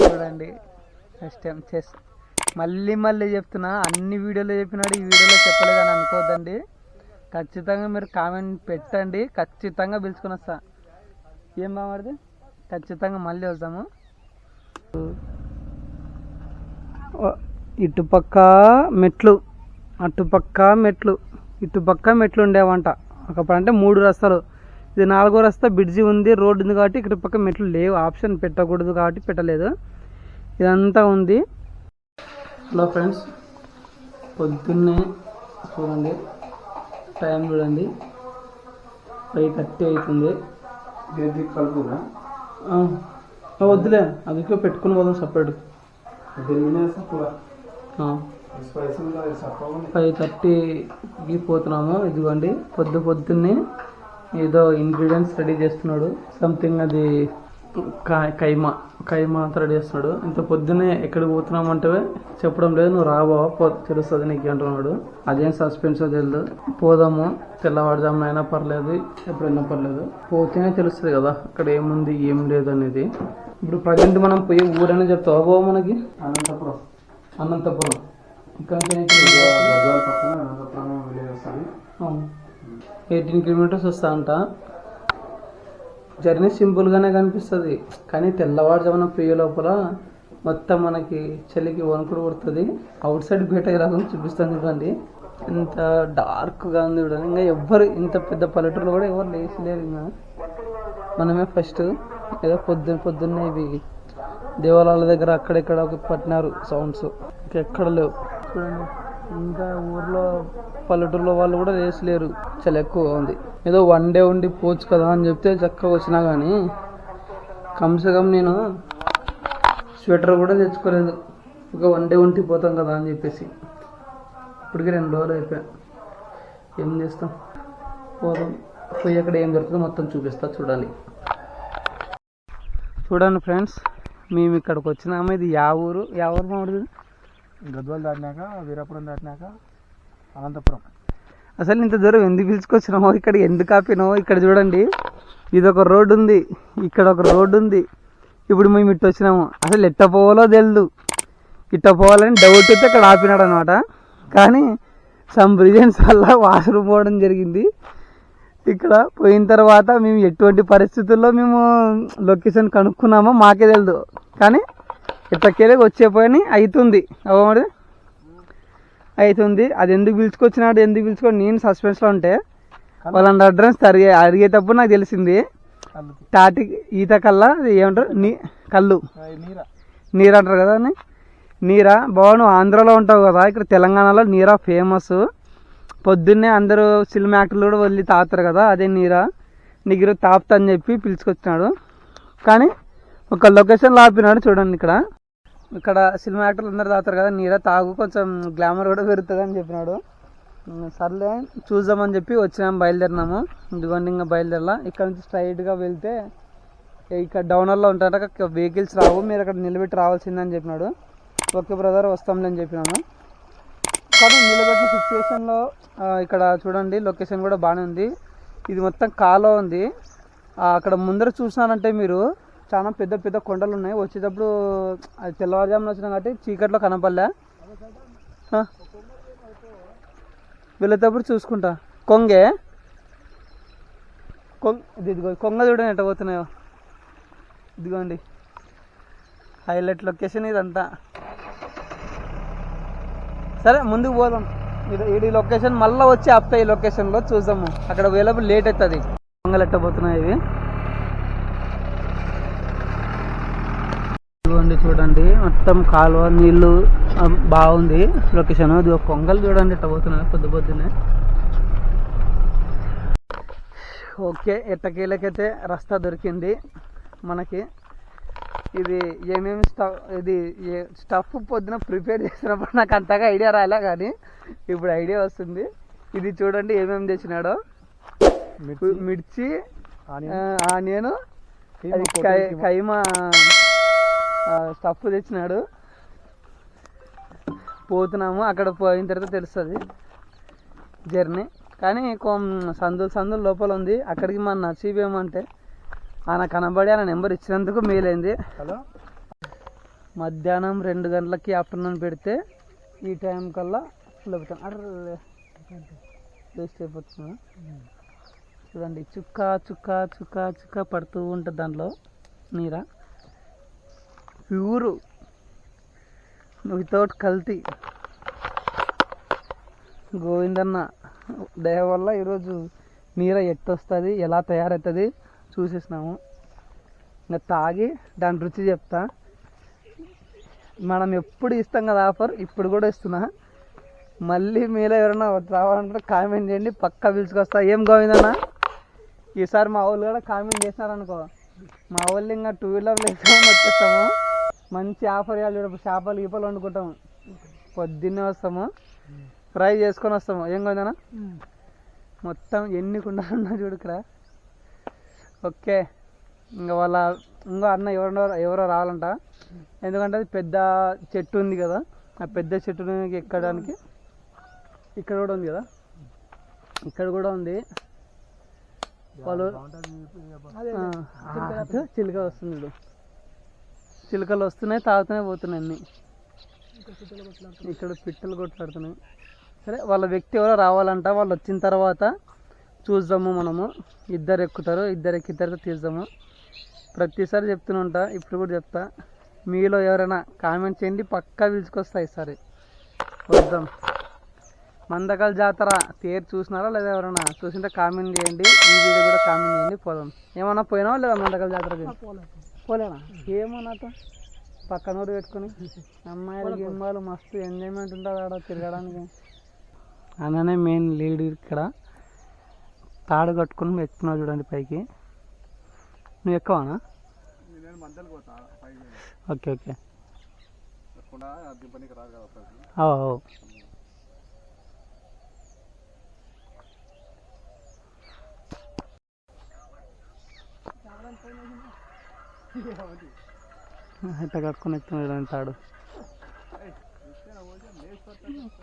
చూడండి first time chess. మళ్ళీ చెప్తున్నా, అన్ని వీడియోలో చెప్పినాడు, ఈ వీడియోలో చెప్పలేదని అనుకోవద్దండి. ఖచ్చితంగా మీరు కామెంట్ పెట్టండి, ఖచ్చితంగా పిలుచుకొని వస్తా. ఏం బాగుంది, ఖచ్చితంగా మళ్ళీ వస్తాము. ఇటుపక్క మెట్లు, అటుపక్క మెట్లు, ఇటుపక్క మెట్లు ఉండేవంట ఒకప్పుడు. అంటే 3 రస్తాలు, ఇది 4వ రస్తా. బ్రిడ్జి ఉంది, రోడ్డు ఉంది కాబట్టి ఇటుపక్క మెట్లు లేవు. ఆప్షన్ పెట్టకూడదు కాబట్టి పెట్టలేదు. ఇదంతా ఉంది. హలో ఫ్రెండ్స్, పొద్దున్నే చూడండి, టైం చూడండి 5:30 అవుతుంది. కలుపురా వద్దులే, అందుకే పెట్టుకుని పోదాం సపరేట్. 5:30కి పోతున్నాము. ఇదిగోండి పొద్దున్నే ఏదో ఇంగ్రీడియంట్స్ రెడీ చేస్తున్నాడు. సంథింగ్ అది కైమా అంతా రెడీ చేస్తున్నాడు. ఇంత పొద్దున్నే ఎక్కడికి పోతున్నాము అంటే చెప్పడం లేదు. నువ్వు రాబావా తెలుస్తుంది నీకు అంటున్నాడు. అదేం సస్పెన్స్ తెలియదు. పోదాము, తెల్లవారుజామున అయినా పర్లేదు, ఎప్పుడైనా పర్లేదు, పోతేనే తెలుస్తుంది కదా అక్కడ ఏముంది ఏం లేదు అనేది. ఇప్పుడు ప్రజెంట్ మనం పోయి ఊరైనా చెప్తావా బాబు మనకి? అనంతపురం ఇక్కడ 18 కిలోమీటర్స్ వస్తా అంట. జర్నీ సింపుల్గానే కనిపిస్తుంది, కానీ తెల్లవారుజామున పోయే లోపల మొత్తం మనకి చలికి వణుకుడు పడుతుంది. అవుట్ సైడ్ బయట రాకుండా చూపిస్తాను చూడండి, ఇంత డార్క్గా ఉంది చూడండి. ఇంకా ఎవ్వరు ఇంత పెద్ద పల్లెటూరులో కూడా ఎవరు లేచలేరు. ఇంకా మనమే ఫస్ట్. ఏదో పొద్దున్నే ఇవి దేవాలయాల దగ్గర అక్కడెక్కడ పట్టినారు సౌండ్స్, ఇంకెక్కడ లేవు చూడండి. ఇంకా ఊర్లో పల్లెటూరులో వాళ్ళు కూడా లేచలేరు, చాలా ఎక్కువగా ఉంది. ఏదో 1 డే ఉండి పోవచ్చు కదా అని చెప్తే చక్కగా వచ్చినా కానీ కమ్సే కమ్ నేను స్వెటర్ కూడా తెచ్చుకోలేదు. ఒక 1 డే ఉండి పోతాం కదా అని చెప్పేసి. ఇప్పటికీ 2 రోజులు అయిపోయా. ఏం చేస్తాం, పోదాం. పోయి అక్కడ ఏం జరుగుతుందో మొత్తం చూపిస్తా, చూడాలి. చూడండి ఫ్రెండ్స్, మేము ఇక్కడికి వచ్చినాము. ఇది యా ఊరు మామిడిది? గద్వాల్ దాటినాక, వీరాపురం దాటినాక అనంతపురం. అసలు ఇంత దూరం ఎందుకు పిలుచుకొచ్చినామో, ఇక్కడ ఎందుకు ఆపినామో. ఇక్కడ చూడండి, ఇది ఒక రోడ్డు ఉంది, ఇక్కడ ఒక రోడ్డు ఉంది. ఇప్పుడు మేము ఇట్టు వచ్చినాము. అసలు ఎట్ట పోవాలో తెలియదు. ఇట్ట పోవాలని డౌట్ అయితే ఇక్కడ ఆపినాడు అనమాట. కానీ సమ్ రీజన్స్ వల్ల వాష్రూమ్ పోవడం జరిగింది. ఇక్కడ పోయిన తర్వాత మేము ఎటువంటి పరిస్థితుల్లో మేము లొకేషన్ కనుక్కున్నామో మాకే తెలియదు. కానీ ఇట్టకెళ్ళి వచ్చేపోయి అవుతుంది అవమడి అవుతుంది. అది ఎందుకు పిలుచుకొచ్చినాడు, ఎందుకు పిలుచుకొని నేను సస్పెన్స్లో ఉంటే వాళ్ళ అడ్రస్ అడిగేటప్పుడు నాకు తెలిసింది. తాటి ఈత కల్లా ఏమంటారు, కళ్ళు నీరు అంటారు కదా. నీరా బాబు, నువ్వు ఆంధ్రాలో ఉంటావు కదా, ఇక్కడ తెలంగాణలో నీరా ఫేమస్. పొద్దున్నే అందరూ సినిమా యాక్టర్లు కూడా వెళ్ళి తాగుతారు కదా, అదే నీరా. నీకు తాపుతా అని చెప్పి పిలుచుకొచ్చినాడు. కానీ ఒక లొకేషన్లో ఆపినాడు చూడండి. ఇక్కడ సినిమా యాక్టర్లు అందరు తాగుతారు కదా, నీరా తాగు, కొంచెం గ్లామర్ కూడా పెరుగుతుంది అని చెప్పినాడు. సర్లే చూద్దామని చెప్పి వచ్చినాము, బయలుదేరినాము. ఇదిగోండి ఇంకా బయలుదేరలా. ఇక్కడ నుంచి స్ట్రైట్గా వెళ్తే ఇక్కడ డౌనర్లో ఉంటారట, వెహికల్స్ రావు, మీరు అక్కడ నిలబెట్టి రావాల్సిందని చెప్పినాడు. ఓకే బ్రదర్, వస్తాంలే అని చెప్పినాము. కానీ నిలబెట్టిన సిచ్యువేషన్లో ఇక్కడ చూడండి లొకేషన్ కూడా బాగానే ఉంది. ఇది మొత్తం కాలువ ఉంది. అక్కడ ముందర చూసినారంటే మీరు చాలా పెద్ద పెద్ద కొండలు ఉన్నాయి. వచ్చేటప్పుడు అది తెల్లవారుజామున వచ్చినా కాబట్టి చీకట్లో కనపడలే. వెళ్ళేటప్పుడు చూసుకుంటా. ఇదిగో కొంగ చూడండి ఎట్ట పోతున్నాయో. ఇదిగోండి హైలైట్ లొకేషన్ ఇదంతా. సరే ముందుకు పోదాం. ఈ లొకేషన్ మళ్ళీ వచ్చి ఆపుతా. ఈ లొకేషన్లో చూద్దాము. అక్కడ వేలబుల్ లేట్ అవుతుంది. కొంగలు ఎట్టబోతున్నాయి ఇవి. ఇదిగోండి చూడండి, మొత్తం కాలువ నీళ్ళు బాగుంది లొకేషన్. ఇది ఒక కొంగలు చూడండి ఎట్టబోతున్నాయి పొద్దున్నే. ఓకే, ఎట్టకేలకైతే రస్తా దొరికింది మనకి. ఇది ఏమేమి స్టఫ్ పొద్దున ప్రిపేర్ చేసినప్పుడు నాకు అంతగా ఐడియా రాలే, కానీ ఇప్పుడు ఐడియా వస్తుంది. ఇది చూడండి ఏమేమి తెచ్చినాడో. మిర్చి, ఆనియన్, కైమా స్టఫ్ తెచ్చినాడు. పోతున్నాము, అక్కడ పోయిన తర్వాత తెలుస్తుంది జర్నీ. కానీ సందులు లోపల ఉంది. అక్కడికి మన నర్సీబేమంటే ఆయన కనబడి ఆయన నెంబర్ ఇచ్చినందుకు మేలైంది. హలో మధ్యాహ్నం 2 గంటలకి ఆఫ్టర్నూన్ పెడితే ఈ టైం కల్లా ఫుల్ అయిపోతాం. అర్రే వేస్ట్ అయిపోతుంది. చూడండి చుక్క చుక్క చుక్క చుక్క పడుతూ ఉంటుంది దాంట్లో నీర. ప్యూరు వితౌట్ కల్తీ. గోవిందన్న దయ వల్ల ఈరోజు నీర ఎట్టొస్తుంది, ఎలా తయారవుతుంది చూసేసినాము. ఇంకా తాగి దాని రుచి చెప్తా. మనం ఎప్పుడు ఇస్తాం కదా ఆఫర్, ఇప్పుడు కూడా ఇస్తున్నా. మళ్ళీ మీలో ఎవరైనా రావాలనుకుంటే కామెంట్ చేయండి, పక్కా పిలుచుకొస్తా. ఏం గోవిందన్న ఈసారి మా వాళ్ళు కూడా కామెంట్ చేసినారనుకో, మా వాళ్ళు ఇంకా 2 వీలర్లు వేసుకొని వచ్చేస్తాము. మంచి ఆఫర్ ఇవ్వాలి. చేపలు గీపలు వండుకుంటాము, పొద్దున్నే వస్తాము, ఫ్రై చేసుకొని వస్తాము. ఏం గోవిందన్న మొత్తం ఎన్ని కుండలు ఉన్నా చూడుకురా. ఓకే, ఇంకా ఇంకో అన్న ఎవరో రావాలంట. ఎందుకంటే అది పెద్ద చెట్టు ఉంది కదా, ఆ పెద్ద చెట్టు ఎక్కడానికి ఇక్కడ కూడా ఉంది కదా, ఇక్కడ కూడా ఉంది. వాళ్ళు చిలుక వస్తుంది, చిలుకలు వస్తున్నాయి, తాగుతూనే పోతున్నాయి అన్ని. ఇక్కడ పిట్టలు కొట్లాడుతున్నాయి. సరే, వాళ్ళ వ్యక్తి ఎవరో రావాలంట. వాళ్ళు వచ్చిన తర్వాత చూద్దాము. మనము ఇద్దరు ఎక్కుతారు, ఇద్దరు ఎక్కిన తర్వాత తీద్దాము. ప్రతిసారి చెప్తూనే ఉంటా, ఇప్పుడు కూడా చెప్తా. మీలో ఎవరైనా కామెంట్ చేయండి, పక్కా పిలుచుకొస్తా ఈసారి. వద్దాం. మందకల్ జాతర తేరు చూసినారా లేదా? ఎవరైనా చూసింటే కామెంట్ చేయండి, ఈ వీడియో కూడా కామెంట్ చేయండి. పోదాం. ఏమన్నా పోయినావా లేదా మందకల్ జాతరకి? పోలేనా? ఏమో నాతో పక్కనూరు పెట్టుకుని అమ్మాయిలు గిమ్మాయిలు మస్తు ఎంజాయ్మెంట్ ఉంటుంది ఆడ తిరగడానికి. అలానే మెయిన్ లీడ్ ఇక్కడ తాడు కట్టుకుని ఎక్కుతున్నావు చూడండి పైకి. నువ్వు ఎక్కువనా? Okay okay. ఇట్లా కట్టుకుని ఎక్కుతున్నావు చూడండి తాడు.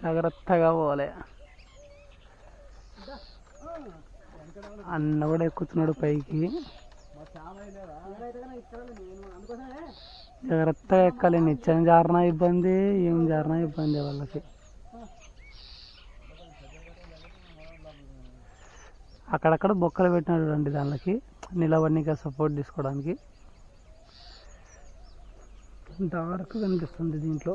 జాగ్రత్తగా పోలే. అన్న కూడా ఎక్కుతున్నాడు పైకి. జాగ్రత్తగా ఎక్కాలి. నిత్యం జారినా ఇబ్బంది, ఏం జారినా ఇబ్బంది వాళ్ళకి. అక్కడక్కడ బొక్కలు పెట్టినాడు చూడండి దానికి నిలబడిగా సపోర్ట్ తీసుకోవడానికి. డార్క్ కనిపిస్తుంది దీంట్లో.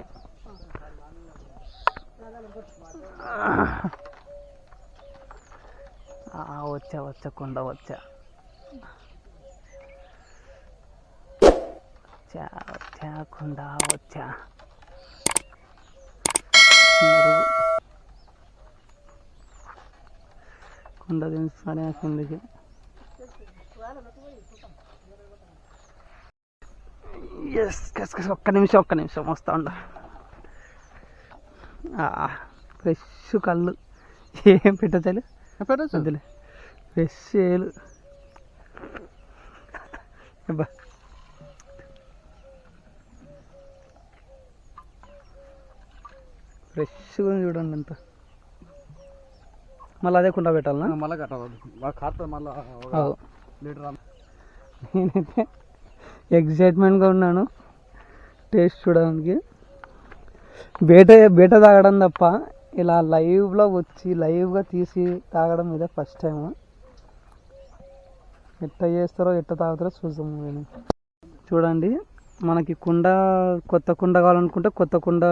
వచ్చా కొండ వచ్చా కొండ వచ్చా. కొండ దించుతానే కిందకి. ఒక్క నిమిషం వస్తా ఉండ. ఫ్రెష్ కళ్ళు ఏం పెట్టచ్చాలి, వద్దులే. ఫ్రెష్ ఏలు ఫ్రెష్గా చూడండి అంత. మళ్ళీ అదే కుండ పెట్టాలన్నా? మళ్ళీ నేనైతే ఎగ్జైట్మెంట్గా ఉన్నాను టేస్ట్ చూడడానికి. బేట తాగడం తప్ప ఇలా లైవ్లో వచ్చి లైవ్గా తీసి తాగడం ఇదే ఫస్ట్ టైం. ఎట్ట చేస్తారో ఎట్ట తాగుతారో చూద్దాం. నేను చూడండి, మనకి కొత్త కుండ కావాలనుకుంటే కొత్త కుండ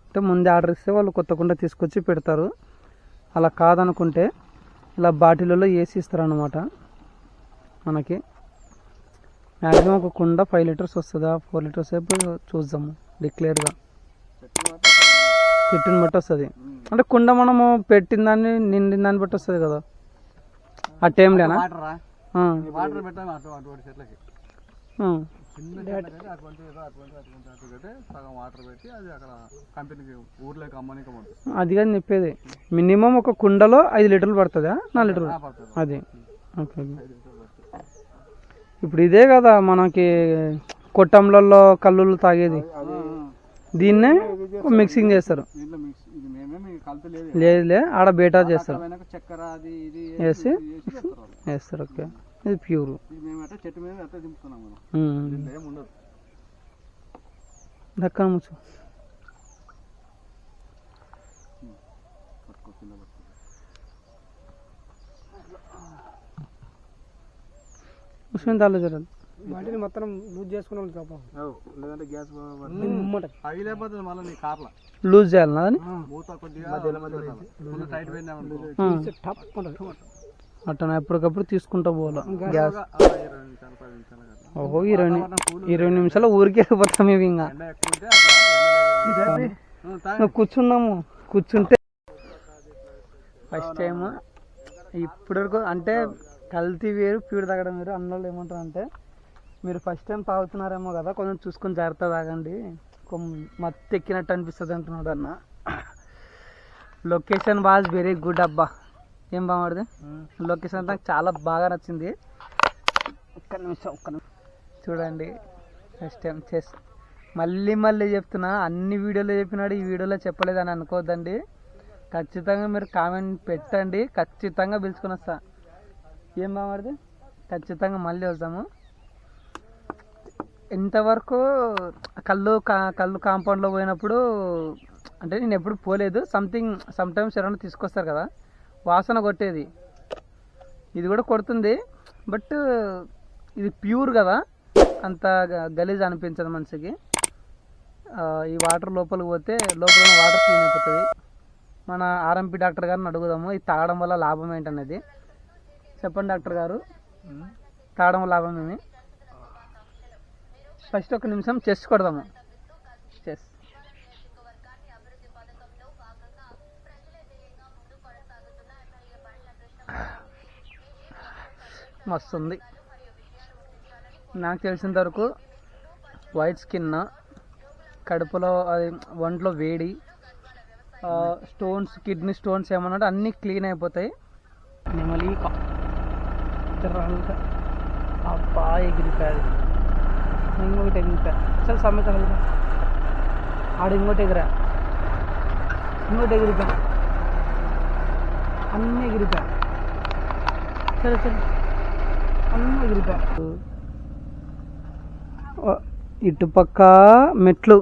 అంటే ముందే ఆర్డర్ ఇస్తే వాళ్ళు కొత్త కుండ తీసుకొచ్చి పెడతారు. అలా కాదనుకుంటే ఇలా బాటిల్లో వేసి ఇస్తారు అన్నమాట. మనకి మ్యాక్సిమం ఒక కుండ 5 లీటర్స్ వస్తుందా 4 లీటర్స్ సేపు చూద్దాము డిక్లేర్గా. చెట్టుని బట్టి వస్తుంది అంటే కుండ మనము పెట్టిన దాన్ని నిండిన దాన్ని బట్టి వస్తుంది కదా. ఆ టైంలోనా అది కానీ చెప్పేది. మినిమం ఒక కుండలో 5 లీటర్లు పడుతుందా 4 లీటర్లు? అది ఓకే. ఇప్పుడు ఇదే కదా మనకి కొట్టంలలో కల్లులు తాగేది, దీన్నే మిక్సింగ్ చేస్తారు. లేదులే, ఆడ బేటా చేస్తారు వేసి వేస్తారు. ఓకే, ఇది ప్యూర్. దక్కన ముచ్చు ముస్లిం తాళ్ళు జరగదు వాటిని మొత్తం లూజ్ చేసుకున్నాం లేదంటే గ్యాస్ అవి లేకపోతే మళ్ళీ నీ కార్ల లూజ్ చేయాలన్నా దాన్ని మూత కొద్దిగా టైట్ పోయిందా అట్లా ఎప్పటికప్పుడు తీసుకుంటా పోవాలా గ్యాస్ ఓహో 20 నిమిషాలు ఊరికే వెళ్ళిపోతాం ఇవి ఇంకా కూర్చుంటే ఫస్ట్ టైం ఇప్పటివరకు అంటే కల్తీ వేరు ప్యూర్ తాగడం వేరు అన్నోళ్ళు ఏమంటారు అంటే మీరు ఫస్ట్ టైం తాగుతున్నారేమో కదా కొంచెం చూసుకొని జాగ్రత్త తాగండి మత్తు ఎక్కినట్టు అనిపిస్తుంది అంటున్నాడు అన్న. లొకేషన్ వాజ్ వెరీ గుడ్ అబ్బా. ఏం బాగుంది లొకేషన్ నాకు చాలా బాగా నచ్చింది. ఒక్క నిమిషం చూడండి ఫస్ట్ టైం మళ్ళీ చెప్తున్నా, అన్ని వీడియోలో చెప్పినాడు ఈ వీడియోలో చెప్పలేదని అనుకోవద్దండి. ఖచ్చితంగా మీరు కామెంట్ పెట్టండి, ఖచ్చితంగా పిలుచుకొని వస్తా. ఏం బాగుంది ఖచ్చితంగా మళ్ళీ వస్తాము. ఇంతవరకు కళ్ళు కాంపౌండ్లో పోయినప్పుడు అంటే నేను ఎప్పుడు పోలేదు. సమ్టైమ్స్ ఎవరైనా తీసుకొస్తారు కదా వాసన కొట్టేది, ఇది కూడా కొడుతుంది. బట్ ఇది ప్యూర్ కదా, అంత గలీజ్ అనిపించదు మనిషికి. ఈ వాటర్ లోపలికి పోతే లోపల వాటర్ క్లీన్ అయిపోతుంది. మన ఆర్ఎంపీ డాక్టర్ గారిని అడుగుదాము ఇది తాగడం వల్ల లాభం ఏంటనేది. చెప్పండి డాక్టర్ గారు, తాగడం వల్ల లాభం ఏమి? ఫస్ట్ ఒక నిమిషం చెస్ కొడదాము. చెస్ మస్తుంది. నాకు తెలిసినంత వరకు వైట్ స్కిన్, కడుపులో అది ఒంట్లో వేడి, స్టోన్స్ కిడ్నీ స్టోన్స్ ఏమన్నా అన్నీ క్లీన్ అయిపోతాయి. నెమలి అబ్బా ఎగిరిపోయాది, ఇంకోటి ఎగిరిపోయా. అసలు సమేత ఆడ ఇంకోటి ఎగిరా, ఇంకోటి ఎగిరిపోయా, అన్నీ ఎగిరిపోయా. సరే అన్నీ ఎగిరిపోయా. ఇటుపక్క మెట్లు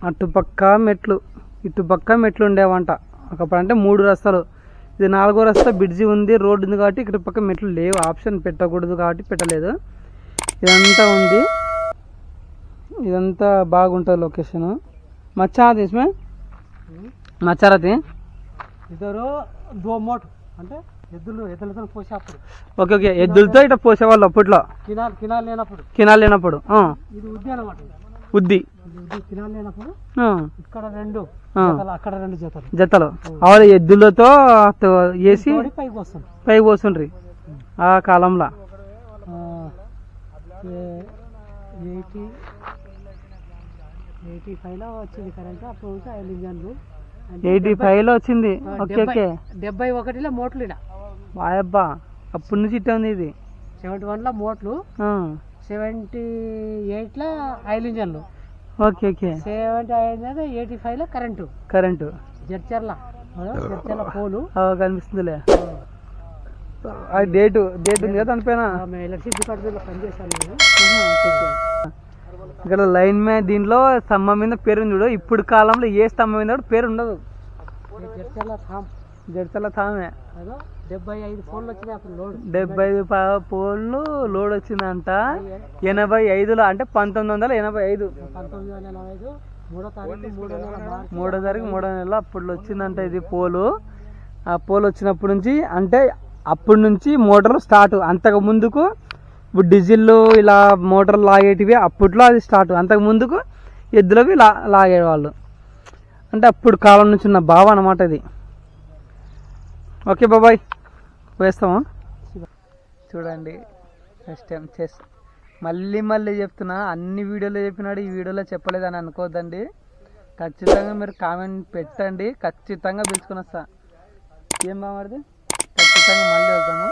అటుపక్క మెట్లు ఇటుపక్క మెట్లు ఉండేవంట ఒకప్పుడు. అంటే 3 రస్తాలు, ఇది 4వ రస్తా. బ్రిడ్జి ఉంది, రోడ్డు ఉంది కాబట్టి ఇటుపక్క మెట్లు లేవు. ఆప్షన్ పెట్టకూడదు కాబట్టి పెట్టలేదు. ఇదంతా ఉంది, ఇదంతా బాగుంటుంది లొకేషన్. మచ్చా తీసమే మచ్చారది ఇద్దరు దోమోట్ అంటే ఎద్దులతో పోసేప్పుడు. ఓకే ఓకే, ఎద్దులతో ఇట్లా పోసేవాళ్ళు అప్పట్లో, కినాలు లేనప్పుడు. ఇది ఉద్ది అనమాట, ఉద్ది కినాలు లేనప్పుడు ఇక్కడ 2 అక్కడ 2 జతలు అవే ఎద్దులతో వేసి పైకి పోస్తుండ్రి ఆ కాలంలో. 85లో వచ్చింది కరెంట్. అప్పుడు 5 ఇంజన్లు 85లో వచ్చింది. Okay okay, 71లో మోట్లు. వాయబ్బా, అప్పటి నుంచి ఇట్టే ఉంది ఇది. 71లో మోట్లు, 78లో 5 ఇంజన్లు. ఓకే ఓకే, 85లో కరెంటు. జడ్చర్ల పోలు కనిపిస్తుందిలే. డేట్ ఉంది కదా దానిపైన. ఎలక్ట్రిసిటీ డిపార్ట్మెంట్లో పనిచేశాను నేను. ఇక్కడ లైన్ మ్యాన్ దీంట్లో స్తంభం మీద పేరు చూడు. ఇప్పుడు కాలంలో ఏ స్తంభం మీద కూడా పేరు ఉండదు. జడ్చర్ల థామే 75 ఫోన్లు వచ్చినాయి అప్పుడు. 75 పోల్లు లోడ్ వచ్చిందంట 85లో, అంటే 1985. 3వ తారీఖు 3వ నెల అప్పుడు వచ్చిందంట ఇది పోలు. ఆ పోలు వచ్చినప్పటి నుంచి, అంటే అప్పటి నుంచి మోటార్లు స్టార్ట్. అంతకు ముందుకు ఇప్పుడు డీజిల్ ఇలా మోటార్లు లాగేటివి అప్పట్లో అది స్టార్ట్. అంతకు ముందుకు ఎద్దులవి లాగేవాళ్ళు. అంటే అప్పుడు కాలం నుంచి ఉన్న భావ అన్నమాట ఇది. ఓకే బాబాయ్, వేస్తాము. చూడండి ఫస్ట్ టైం మళ్ళీ చెప్తున్నా, అన్ని వీడియోలో చెప్పినాడు ఈ వీడియోలో చెప్పలేదని అనుకోవద్దండి. ఖచ్చితంగా మీరు కామెంట్ పెట్టండి, ఖచ్చితంగా పిలుచుకొని వస్తా. ఏం బాగుంది ఖచ్చితంగా మళ్ళీ వస్తాము.